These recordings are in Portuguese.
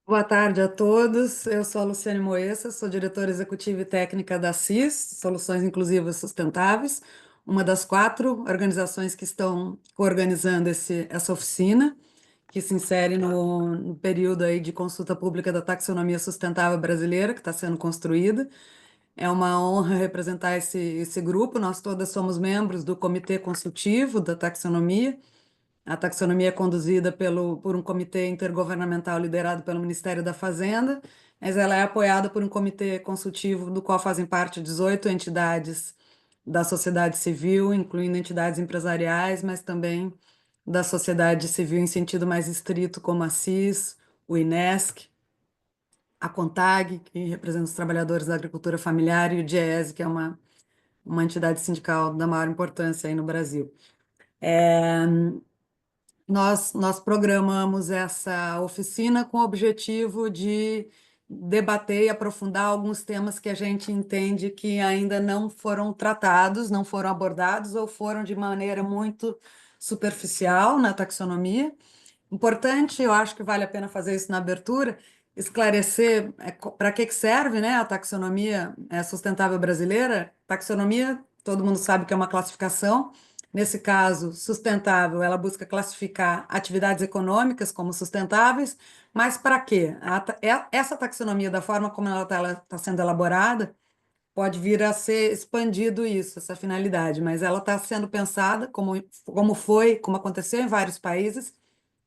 Boa tarde a todos. Eu sou a Luciane Moessa, sou diretora executiva e técnica da CIS, Soluções Inclusivas Sustentáveis, uma das quatro organizações que estão coorganizando essa oficina, que se insere no período aí de consulta pública da taxonomia sustentável brasileira, que está sendo construída. É uma honra representar esse grupo. Nós todas somos membros do Comitê Consultivo da Taxonomia. A taxonomia é conduzida por um comitê intergovernamental liderado pelo Ministério da Fazenda, mas ela é apoiada por um comitê consultivo do qual fazem parte 18 entidades da sociedade civil, incluindo entidades empresariais, mas também da sociedade civil em sentido mais estrito, como a CIS, o INESC, a CONTAG, que representa os trabalhadores da agricultura familiar, e o DIEESE, que é uma entidade sindical da maior importância aí no Brasil. Nós programamos essa oficina com o objetivo de debater e aprofundar alguns temas que a gente entende que ainda não foram tratados, não foram abordados ou foram de maneira muito superficial na taxonomia. Importante, eu acho que vale a pena fazer isso na abertura, esclarecer para que serve, né, a taxonomia sustentável brasileira. Taxonomia, todo mundo sabe que é uma classificação. Nesse caso, sustentável, ela busca classificar atividades econômicas como sustentáveis, mas para quê? Essa taxonomia, da forma como ela está sendo elaborada, pode vir a ser expandido isso, essa finalidade, mas ela está sendo pensada como aconteceu em vários países,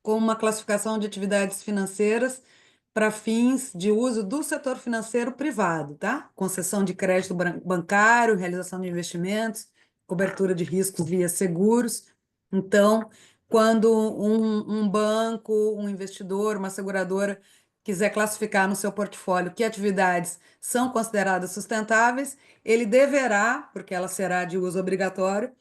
como uma classificação de atividades financeiras para fins de uso do setor financeiro privado, tá? Concessão de crédito bancário, realização de investimentos, cobertura de riscos via seguros. Então, quando um banco, um investidor, uma seguradora quiser classificar no seu portfólio que atividades são consideradas sustentáveis, ele deverá, porque ela será de uso obrigatório,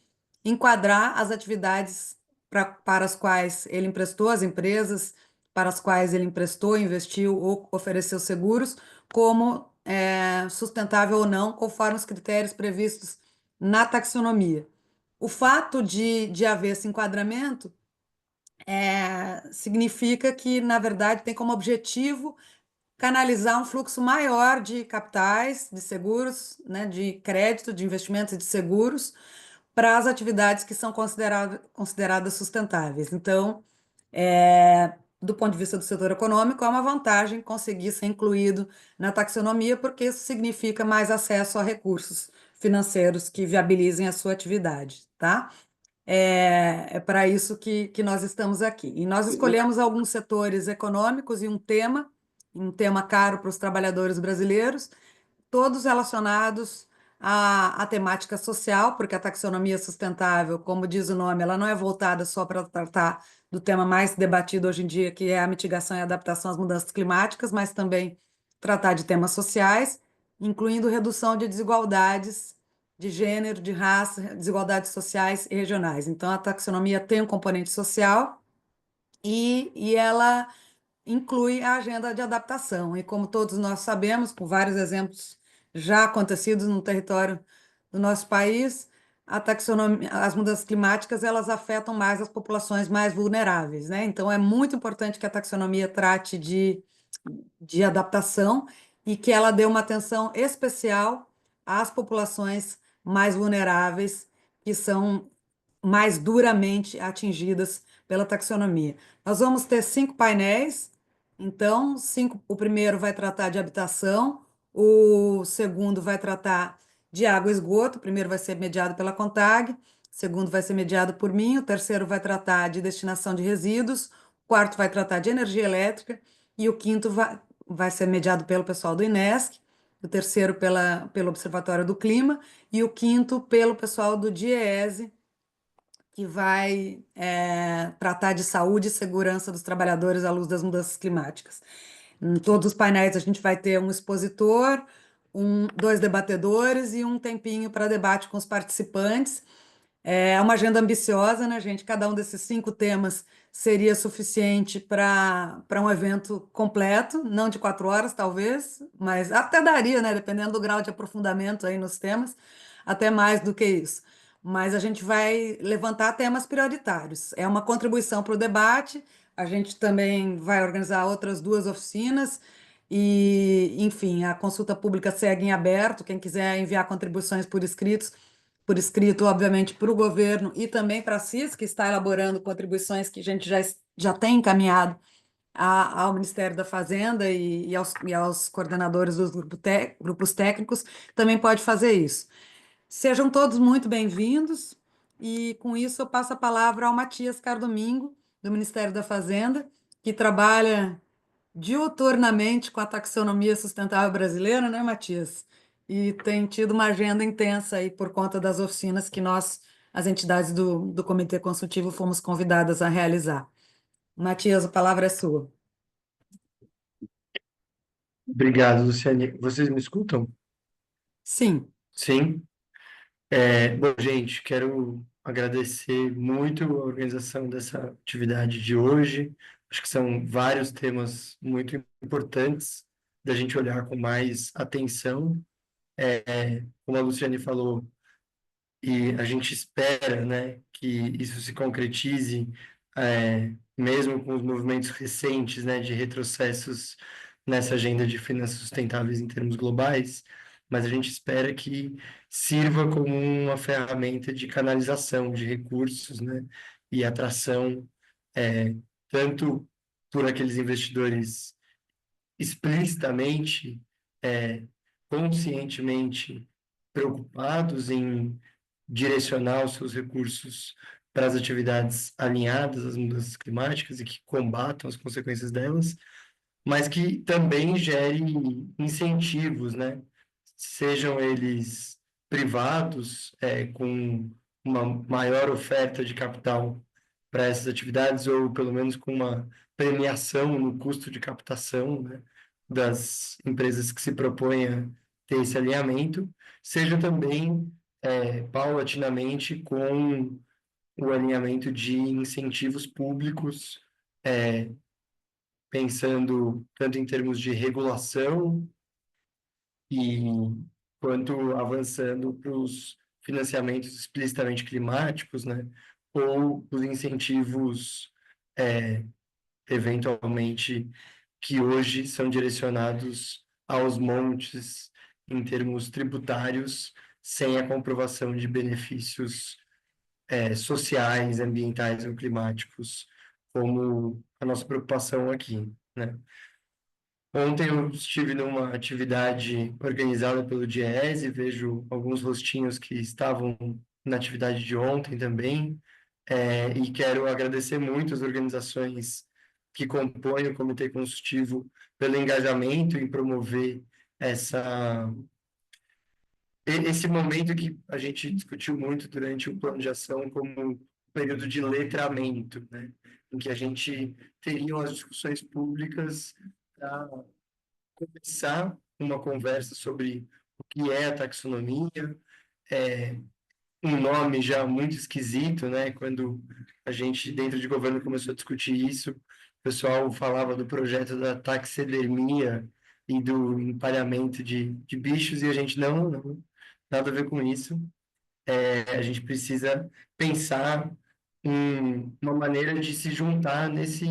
enquadrar as atividades para as quais ele emprestou, as empresas para as quais ele emprestou, investiu ou ofereceu seguros, como sustentável ou não, conforme os critérios previstos na taxonomia. O fato de haver esse enquadramento significa que, na verdade, tem como objetivo canalizar um fluxo maior de capitais, de seguros, né, de crédito, de investimentos e de seguros para as atividades que são consideradas sustentáveis. Então, do ponto de vista do setor econômico, é uma vantagem conseguir ser incluído na taxonomia, porque isso significa mais acesso a recursos financeiros que viabilizem a sua atividade, tá? É para isso que nós estamos aqui. E nós escolhemos alguns setores econômicos e um tema caro para os trabalhadores brasileiros, todos relacionados à temática social, porque a taxonomia sustentável, como diz o nome, ela não é voltada só para tratar do tema mais debatido hoje em dia, que é a mitigação e adaptação às mudanças climáticas, mas também tratar de temas sociais, incluindo redução de desigualdades de gênero, de raça, desigualdades sociais e regionais. Então, a taxonomia tem um componente social e ela inclui a agenda de adaptação. E como todos nós sabemos, por vários exemplos já acontecidos no território do nosso país, a taxonomia, as mudanças climáticas, elas afetam mais as populações mais vulneráveis, né? Então é muito importante que a taxonomia trate de adaptação e que ela dê uma atenção especial às populações mais vulneráveis, que são mais duramente atingidas pela taxonomia. Nós vamos ter 5 painéis, então, o primeiro vai tratar de habitação, o segundo vai tratar de água e esgoto, o primeiro vai ser mediado pela CONTAG, o segundo vai ser mediado por mim, o terceiro vai tratar de destinação de resíduos, o quarto vai tratar de energia elétrica e o quinto vai ser mediado pelo pessoal do INESC, o terceiro pelo Observatório do Clima e o quinto pelo pessoal do DIEESE, que vai tratar de saúde e segurança dos trabalhadores à luz das mudanças climáticas. Em todos os painéis a gente vai ter um expositor, dois debatedores e um tempinho para debate com os participantes. É uma agenda ambiciosa, né, gente? Cada um desses 5 temas seria suficiente para um evento completo, não de 4 horas, talvez, mas até daria, né? Dependendo do grau de aprofundamento aí nos temas, até mais do que isso. Mas a gente vai levantar temas prioritários. É uma contribuição para o debate, A gente também vai organizar outras duas oficinas e, enfim, a consulta pública segue em aberto. Quem quiser enviar contribuições por escrito, obviamente, para o governo e também para a CIS, que está elaborando contribuições que a gente já tem encaminhado ao Ministério da Fazenda e aos coordenadores dos grupos técnicos, também pode fazer isso. Sejam todos muito bem-vindos e com isso eu passo a palavra ao Matias Cardomingo, do Ministério da Fazenda, que trabalha diuturnamente com a taxonomia sustentável brasileira, né, Matias? E tem tido uma agenda intensa aí por conta das oficinas que nós, as entidades do Comitê Consultivo, fomos convidadas a realizar. Matias, a palavra é sua. Obrigado, Luciane. Vocês me escutam? Sim. Sim. Bom, gente, quero agradecer muito a organização dessa atividade de hoje. Acho que são vários temas muito importantes da gente olhar com mais atenção. Como a Luciane falou, e a gente espera, né, que isso se concretize, mesmo com os movimentos recentes, né, de retrocessos nessa agenda de finanças sustentáveis em termos globais, mas a gente espera que sirva como uma ferramenta de canalização de recursos, né, e atração, é, tanto por aqueles investidores explicitamente, é, conscientemente preocupados em direcionar os seus recursos para as atividades alinhadas às mudanças climáticas e que combatam as consequências delas, mas que também gere incentivos, né? Sejam eles privados, com uma maior oferta de capital para essas atividades, ou pelo menos com uma premiação no custo de captação, né, das empresas que se propõem a ter esse alinhamento, seja também, paulatinamente, com o alinhamento de incentivos públicos, pensando tanto em termos de regulação e quanto avançando para os financiamentos explicitamente climáticos, né? Ou os incentivos, eventualmente, que hoje são direcionados aos montes em termos tributários, sem a comprovação de benefícios, sociais, ambientais ou climáticos, como a nossa preocupação aqui, né? Ontem eu estive numa atividade organizada pelo Diese, vejo alguns rostinhos que estavam na atividade de ontem também, e quero agradecer muito as organizações que compõem o Comitê Consultivo pelo engajamento em promover essa, esse momento que a gente discutiu muito durante o plano de ação como um período de letramento, né? Em que a gente teria as discussões públicas para começar uma conversa sobre o que é a taxonomia, é um nome já muito esquisito, né? Quando a gente, dentro de governo, começou a discutir isso, o pessoal falava do projeto da taxidermia e do empalhamento de bichos, e a gente não, nada a ver com isso. A gente precisa pensar em uma maneira de se juntar nesse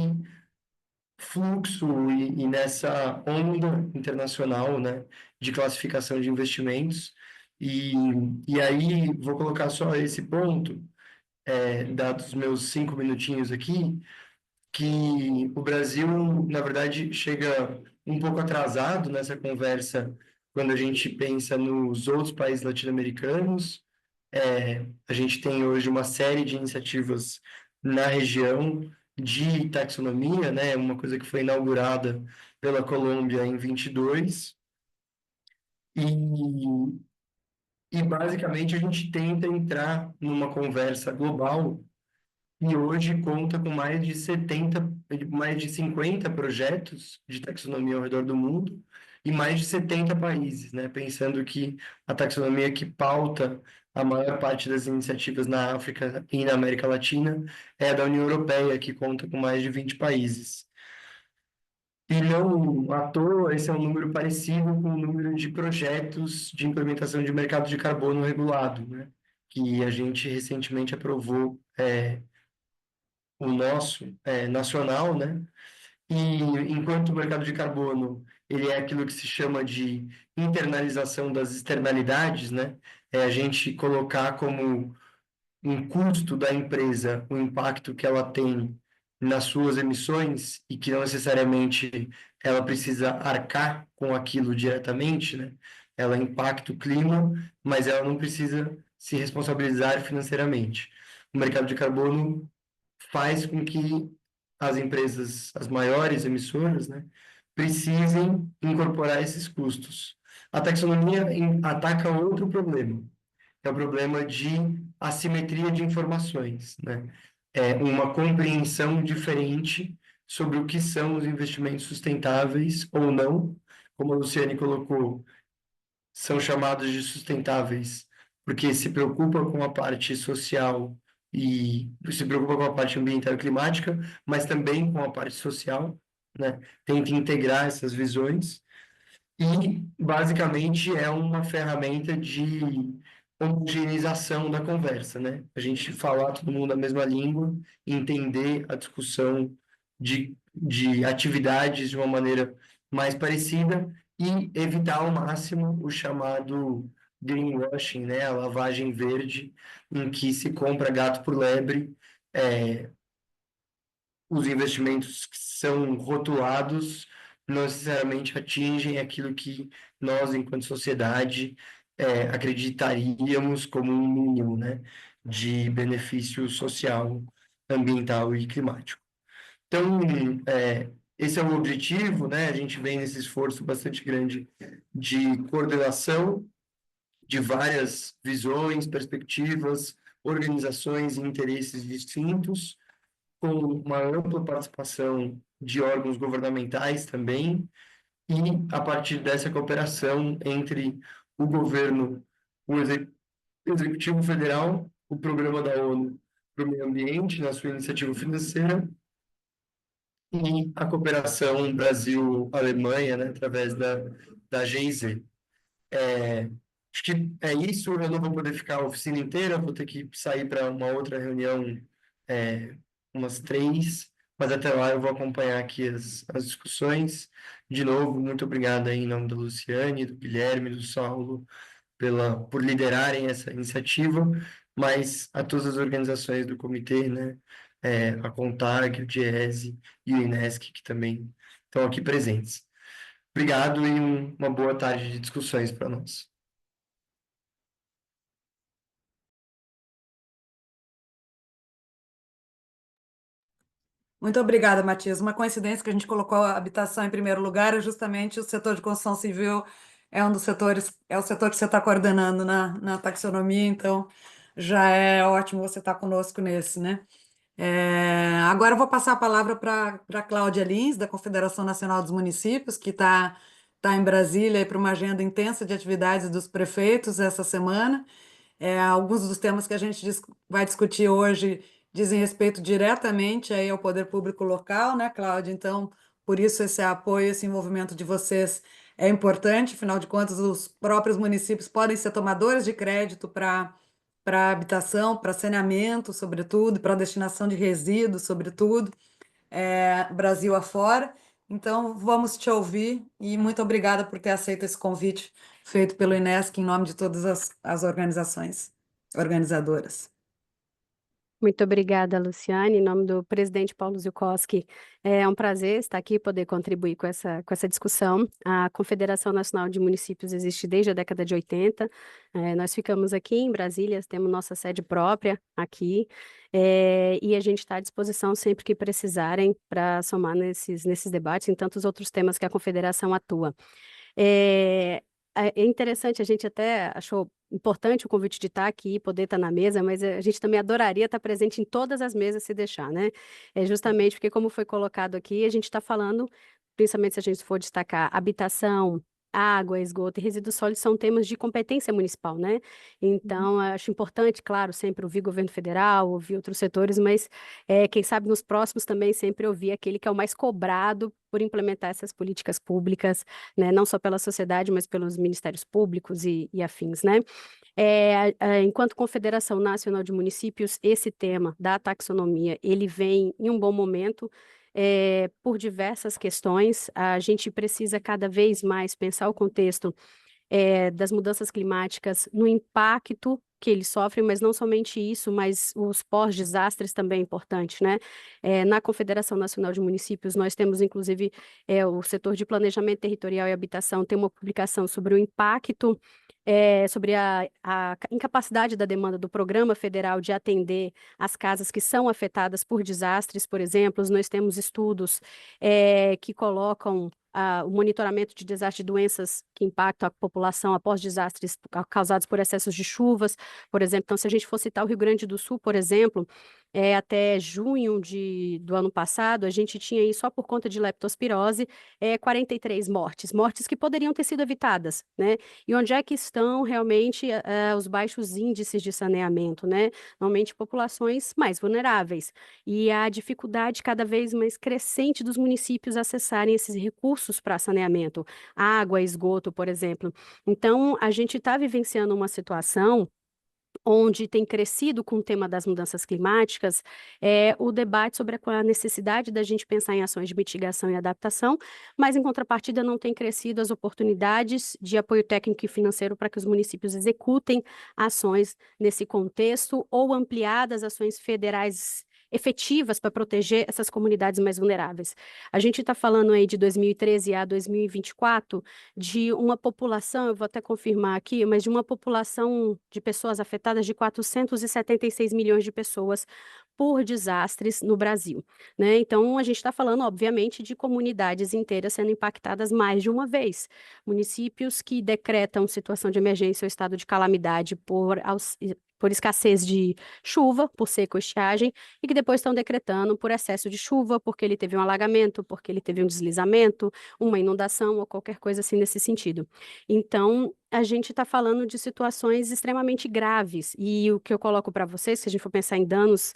fluxo e nessa onda internacional, né, de classificação de investimentos. E, e aí, vou colocar só esse ponto, dados os meus 5 minutinhos aqui, que o Brasil, na verdade, chega um pouco atrasado nessa conversa quando a gente pensa nos outros países latino-americanos. A gente tem hoje uma série de iniciativas na região de taxonomia, né? Uma coisa que foi inaugurada pela Colômbia em 22, e, dois, e basicamente a gente tenta entrar numa conversa global e hoje conta com mais de 50 projetos de taxonomia ao redor do mundo e mais de 70 países, né? Pensando que a taxonomia que pauta a maior parte das iniciativas na África e na América Latina é a da União Europeia, que conta com mais de 20 países. E não à toa, esse é um número parecido com o número de projetos de implementação de mercado de carbono regulado, né? Que a gente recentemente aprovou, o nosso nacional, né? E enquanto o mercado de carbono ele é aquilo que se chama de internalização das externalidades, né? É a gente colocar como um custo da empresa o impacto que ela tem nas suas emissões e que não necessariamente ela precisa arcar com aquilo diretamente, né? Ela impacta o clima, mas ela não precisa se responsabilizar financeiramente. O mercado de carbono faz com que as empresas, as maiores emissoras, né, precisem incorporar esses custos. A taxonomia ataca outro problema, que é o problema de assimetria de informações, né? É uma compreensão diferente sobre o que são os investimentos sustentáveis ou não, como a Luciane colocou, são chamados de sustentáveis porque se preocupa com a parte social e se preocupa com a parte ambiental e climática, mas também com a parte social, né? Tenta integrar essas visões e, basicamente, é uma ferramenta de homogeneização da conversa, né? A gente falar todo mundo a mesma língua, entender a discussão de atividades de uma maneira mais parecida e evitar ao máximo o chamado greenwashing, né? A lavagem verde, em que se compra gato por lebre, os investimentos que são rotulados não necessariamente atingem aquilo que nós, enquanto sociedade, acreditaríamos como um mínimo, né, de benefício social, ambiental e climático. Então, esse é o objetivo, né? A gente vem nesse esforço bastante grande de coordenação de várias visões, perspectivas, organizações e interesses distintos, com uma ampla participação de órgãos governamentais também, e a partir dessa cooperação entre o governo, o Executivo Federal, o Programa da ONU para o Meio Ambiente, na sua iniciativa financeira, e a cooperação Brasil-Alemanha, né, através da GIZ. Acho que é isso, eu não vou poder ficar a oficina inteira, vou ter que sair para uma outra reunião, é, umas 3, mas até lá eu vou acompanhar aqui as discussões. De novo, muito obrigado aí em nome da Luciane, do Guilherme, do Saulo, por liderarem essa iniciativa, mas a todas as organizações do comitê, né, a CONTAG, o DIESE e o INESC, que também estão aqui presentes. Obrigado e uma boa tarde de discussões para nós. Muito obrigada, Matias. Uma coincidência que a gente colocou a habitação em primeiro lugar é justamente o setor de construção civil é um dos setores, é o setor que você está coordenando na taxonomia, então já é ótimo você estar conosco nesse, né? Agora eu vou passar a palavra para a Cláudia Lins, da Confederação Nacional dos Municípios, que tá em Brasília para uma agenda intensa de atividades dos prefeitos essa semana. Alguns dos temas que a gente vai discutir hoje dizem respeito diretamente aí ao poder público local, né, Cláudia? Então, por isso esse apoio, esse envolvimento de vocês é importante, afinal de contas, os próprios municípios podem ser tomadores de crédito para habitação, para saneamento, sobretudo, para destinação de resíduos, sobretudo, Brasil afora. Então, vamos te ouvir e muito obrigada por ter aceito esse convite feito pelo Inesc em nome de todas as organizações organizadoras. Muito obrigada, Luciane. Em nome do presidente Paulo Ziukowski, é um prazer estar aqui e poder contribuir com essa discussão. A Confederação Nacional de Municípios existe desde a década de 80. Nós ficamos aqui em Brasília, temos nossa sede própria aqui, e a gente está à disposição sempre que precisarem para somar nesses debates e em tantos outros temas que a Confederação atua. É interessante, a gente até achou importante o convite de estar aqui, poder estar na mesa, mas a gente também adoraria estar presente em todas as mesas se deixar, né? É justamente porque, como foi colocado aqui, a gente está falando, principalmente se a gente for destacar habitação, água, esgoto e resíduos sólidos são temas de competência municipal, né? Então, acho importante, claro, sempre ouvir governo federal, ouvir outros setores, mas quem sabe nos próximos também sempre ouvir aquele que é o mais cobrado por implementar essas políticas públicas, né? Não só pela sociedade, mas pelos ministérios públicos e afins, né? Enquanto Confederação Nacional de Municípios, esse tema da taxonomia, ele vem em um bom momento, por diversas questões. A gente precisa cada vez mais pensar o contexto das mudanças climáticas no impacto que eles sofrem, mas não somente isso, mas os pós-desastres também é importante, né? Na Confederação Nacional de Municípios, nós temos, inclusive, o setor de planejamento territorial e habitação tem uma publicação sobre o impacto, sobre a incapacidade da demanda do Programa Federal de atender as casas que são afetadas por desastres, por exemplo. Nós temos estudos que colocam o monitoramento de desastres de doenças que impactam a população após desastres causados por excessos de chuvas, por exemplo. Então, se a gente for citar o Rio Grande do Sul, por exemplo, até junho do ano passado, a gente tinha aí, só por conta de leptospirose, 43 mortes que poderiam ter sido evitadas, né? E onde é que estão realmente os baixos índices de saneamento, né? Normalmente populações mais vulneráveis. E a dificuldade cada vez mais crescente dos municípios acessarem esses recursos para saneamento, água, esgoto, por exemplo. Então, a gente está vivenciando uma situação onde tem crescido com o tema das mudanças climáticas, o debate sobre a necessidade da gente pensar em ações de mitigação e adaptação, mas, em contrapartida, não tem crescido as oportunidades de apoio técnico e financeiro para que os municípios executem ações nesse contexto ou ampliadas ações federais efetivas para proteger essas comunidades mais vulneráveis. A gente está falando aí de 2013 a 2024, de uma população, eu vou até confirmar aqui, mas de uma população de pessoas afetadas de 476 milhões de pessoas por desastres no Brasil, né? Então, a gente está falando, obviamente, de comunidades inteiras sendo impactadas mais de uma vez. Municípios que decretam situação de emergência ou estado de calamidade por escassez de chuva, por seca ou estiagem, e que depois estão decretando por excesso de chuva, porque ele teve um alagamento, porque ele teve um deslizamento, uma inundação ou qualquer coisa assim nesse sentido. Então, a gente está falando de situações extremamente graves, e o que eu coloco para vocês, se a gente for pensar em danos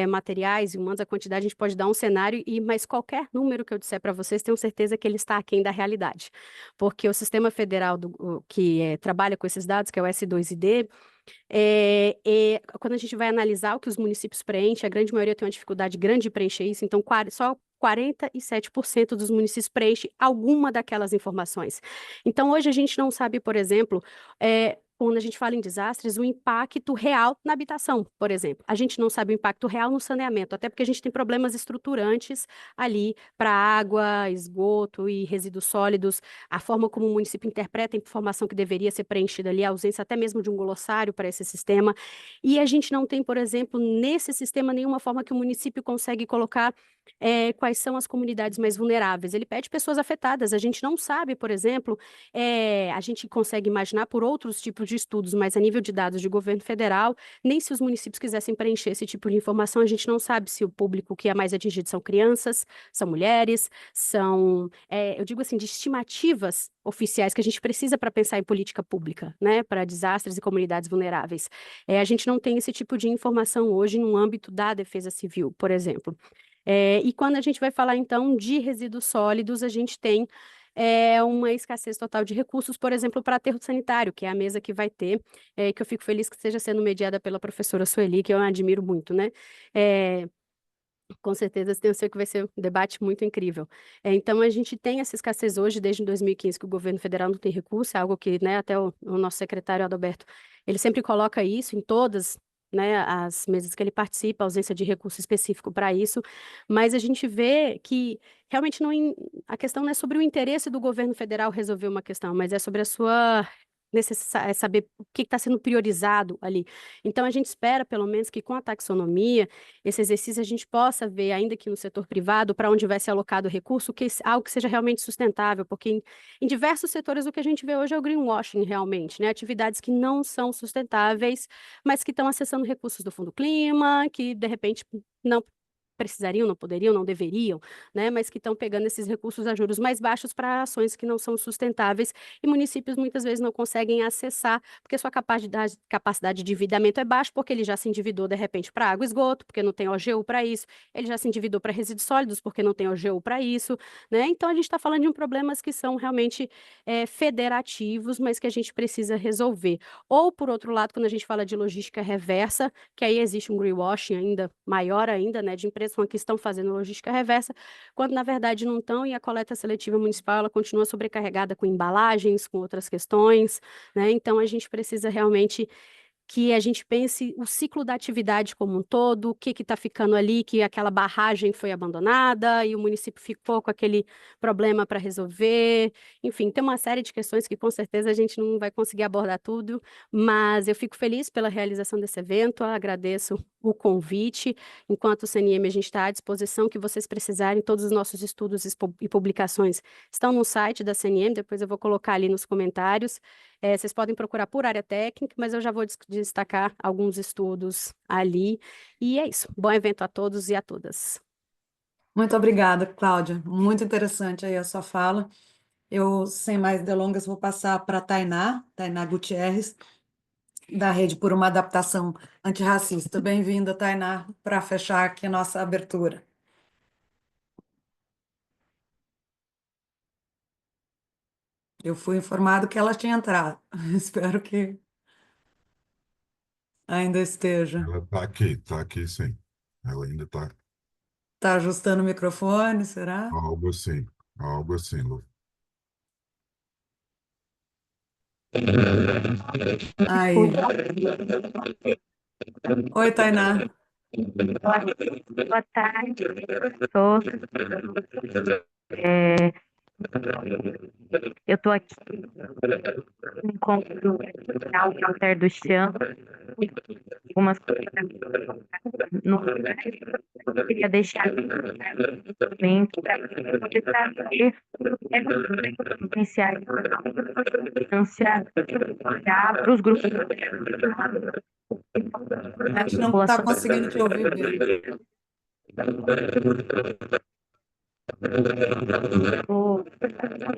materiais e humanos, a quantidade, a gente pode dar um cenário, mas qualquer número que eu disser para vocês, tenho certeza que ele está aquém da realidade, porque o sistema federal que trabalha com esses dados, que é o S2ID, quando a gente vai analisar o que os municípios preenchem, a grande maioria tem uma dificuldade grande de preencher isso, então só 47% dos municípios preenche alguma daquelas informações. Então, hoje a gente não sabe, por exemplo, quando a gente fala em desastres, o impacto real na habitação, por exemplo. A gente não sabe o impacto real no saneamento, até porque a gente tem problemas estruturantes ali para água, esgoto e resíduos sólidos, a forma como o município interpreta a informação que deveria ser preenchida ali, a ausência até mesmo de um glossário para esse sistema. E a gente não tem, por exemplo, nesse sistema nenhuma forma que o município consegue colocar quais são as comunidades mais vulneráveis. Ele pede pessoas afetadas. A gente não sabe, por exemplo, a gente consegue imaginar por outros tipos de estudos, mas a nível de dados de governo federal, nem se os municípios quisessem preencher esse tipo de informação, a gente não sabe se o público que é mais atingido são crianças, são mulheres, são, eu digo assim, de estimativas oficiais que a gente precisa para pensar em política pública, né, para desastres e comunidades vulneráveis. A gente não tem esse tipo de informação hoje no âmbito da defesa civil, por exemplo. E quando a gente vai falar, então, de resíduos sólidos, a gente tem uma escassez total de recursos, por exemplo, para aterro sanitário, que é a mesa que vai ter, que eu fico feliz que esteja sendo mediada pela professora Sueli, que eu admiro muito, né? Com certeza, eu sei que vai ser um debate muito incrível. Então, a gente tem essa escassez hoje, desde 2015, que o governo federal não tem recurso, é algo que, né, até o nosso secretário Adalberto, ele sempre coloca isso em todas, né, as mesas que ele participa, a ausência de recurso específico para isso, mas a gente vê que realmente a questão não é sobre o interesse do governo federal resolver uma questão, mas é sobre a sua saber o que está sendo priorizado ali. Então, a gente espera, pelo menos, que com a taxonomia, esse exercício a gente possa ver, ainda que no setor privado, para onde vai ser alocado o recurso, algo que seja realmente sustentável, porque em diversos setores o que a gente vê hoje é o greenwashing, realmente, né? Atividades que não são sustentáveis, mas que estão acessando recursos do Fundo Clima, que, de repente, não precisariam, não poderiam, não deveriam, né, mas que estão pegando esses recursos a juros mais baixos para ações que não são sustentáveis e municípios muitas vezes não conseguem acessar porque sua capacidade de endividamento é baixa, porque ele já se endividou de repente para água e esgoto, porque não tem OGU para isso, ele já se endividou para resíduos sólidos, porque não tem OGU para isso, né? Então a gente está falando de problemas que são realmente federativos, mas que a gente precisa resolver. Ou, por outro lado, quando a gente fala de logística reversa, que aí existe um greenwashing ainda maior ainda, né, de empresas que estão fazendo logística reversa, quando na verdade não estão, e a coleta seletiva municipal ela continua sobrecarregada com embalagens, com outras questões, né? Então a gente precisa realmente que a gente pense o ciclo da atividade como um todo, o que está ficando ali, que aquela barragem foi abandonada e o município ficou com aquele problema para resolver. Enfim, tem uma série de questões que com certeza a gente não vai conseguir abordar tudo, mas eu fico feliz pela realização desse evento, agradeço o convite. Enquanto o CNM, a gente está à disposição que vocês precisarem, todos os nossos estudos e publicações estão no site da CNM, depois eu vou colocar ali nos comentários. Vocês podem procurar por área técnica, mas eu já vou destacar alguns estudos ali. E é isso. Bom evento a todos e a todas. Muito obrigada, Cláudia. Muito interessante aí a sua fala. Eu, sem mais delongas, vou passar para a Tainá Gutierrez, da Rede por uma Adaptação Antirracista. Bem-vinda, Tainá, para fechar aqui a nossa abertura. Eu fui informado que ela tinha entrado. Espero que ainda esteja. Ela tá aqui sim. Ela ainda tá Está ajustando o microfone, será? algo assim, Lu. Aí. Oi, Tainá. Boa tarde, professor. Eu estou aqui no encontro social do Alter do Chão. Algumas coisas no eu queria deixar também para poder trazer potenciais para os grupos A gente não está conseguindo te ouvir bem. Vou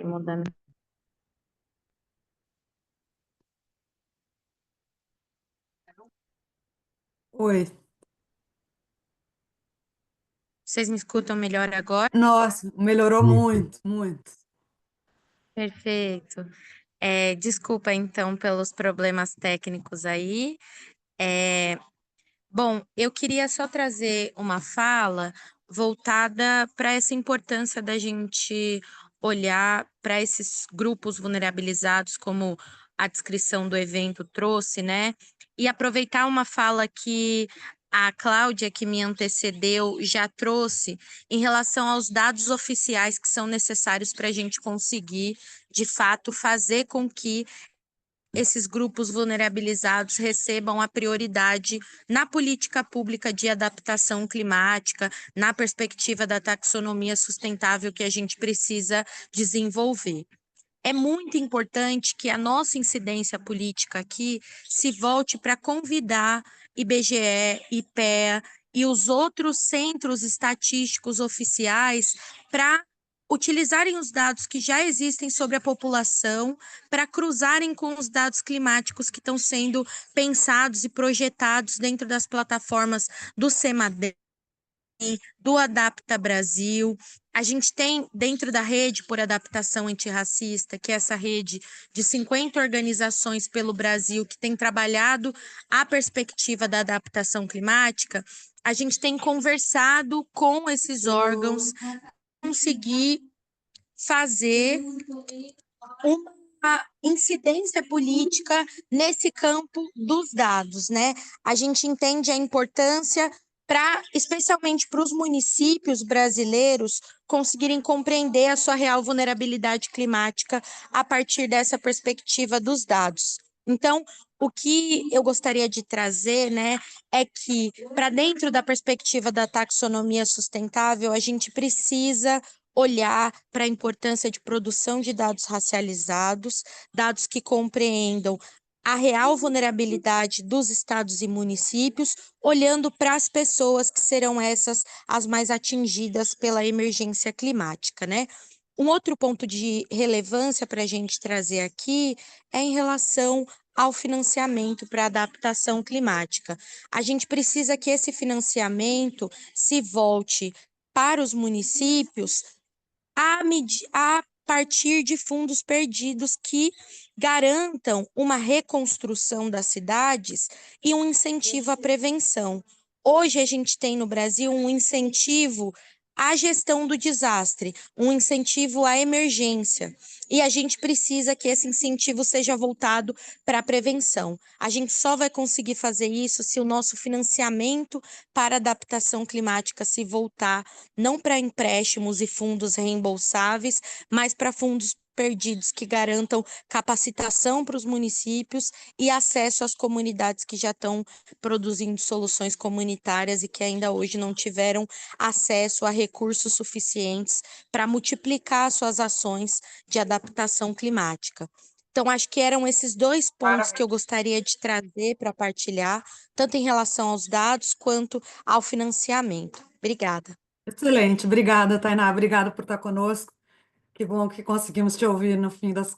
mudando. Oi. Vocês me escutam melhor agora? Nossa, melhorou muito, muito. Perfeito. Desculpa, então, pelos problemas técnicos aí. Bom, eu queria só trazer uma fala voltada para essa importância da gente olhar para esses grupos vulnerabilizados, como a descrição do evento trouxe, né? E aproveitar uma fala que a Cláudia, que me antecedeu, já trouxe em relação aos dados oficiais que são necessários para a gente conseguir, de fato, fazer com que esses grupos vulnerabilizados recebam a prioridade na política pública de adaptação climática, na perspectiva da taxonomia sustentável que a gente precisa desenvolver. É muito importante que a nossa incidência política aqui se volte para convidar IBGE, IPEA e os outros centros estatísticos oficiais para utilizarem os dados que já existem sobre a população para cruzarem com os dados climáticos que estão sendo pensados e projetados dentro das plataformas do CEMADEM, do Adapta Brasil. A gente tem dentro da Rede por Adaptação Antirracista, que é essa rede de 50 organizações pelo Brasil que tem trabalhado a perspectiva da adaptação climática, a gente tem conversado com esses órgãos, conseguir fazer uma incidência política nesse campo dos dados, né? A gente entende a importância especialmente para os municípios brasileiros conseguirem compreender a sua real vulnerabilidade climática a partir dessa perspectiva dos dados. Então, o que eu gostaria de trazer, né, é que para dentro da perspectiva da taxonomia sustentável, a gente precisa olhar para a importância de produção de dados racializados, dados que compreendam a real vulnerabilidade dos estados e municípios, olhando para as pessoas que serão essas as mais atingidas pela emergência climática, né? Um outro ponto de relevância para a gente trazer aqui é em relação ao financiamento para adaptação climática. A gente precisa que esse financiamento se volte para os municípios a partir de fundos perdidos que garantam uma reconstrução das cidades e um incentivo à prevenção. Hoje a gente tem no Brasil um incentivo à gestão do desastre, um incentivo à emergência, e a gente precisa que esse incentivo seja voltado para a prevenção. A gente só vai conseguir fazer isso se o nosso financiamento para adaptação climática se voltar não para empréstimos e fundos reembolsáveis, mas para fundos perdidos que garantam capacitação para os municípios e acesso às comunidades que já estão produzindo soluções comunitárias e que ainda hoje não tiveram acesso a recursos suficientes para multiplicar suas ações de adaptação climática. Então, acho que eram esses dois pontos que eu gostaria de trazer para partilhar, tanto em relação aos dados quanto ao financiamento. Obrigada. Excelente, obrigada, Tainá, obrigada por estar conosco. Que bom que conseguimos te ouvir no fim das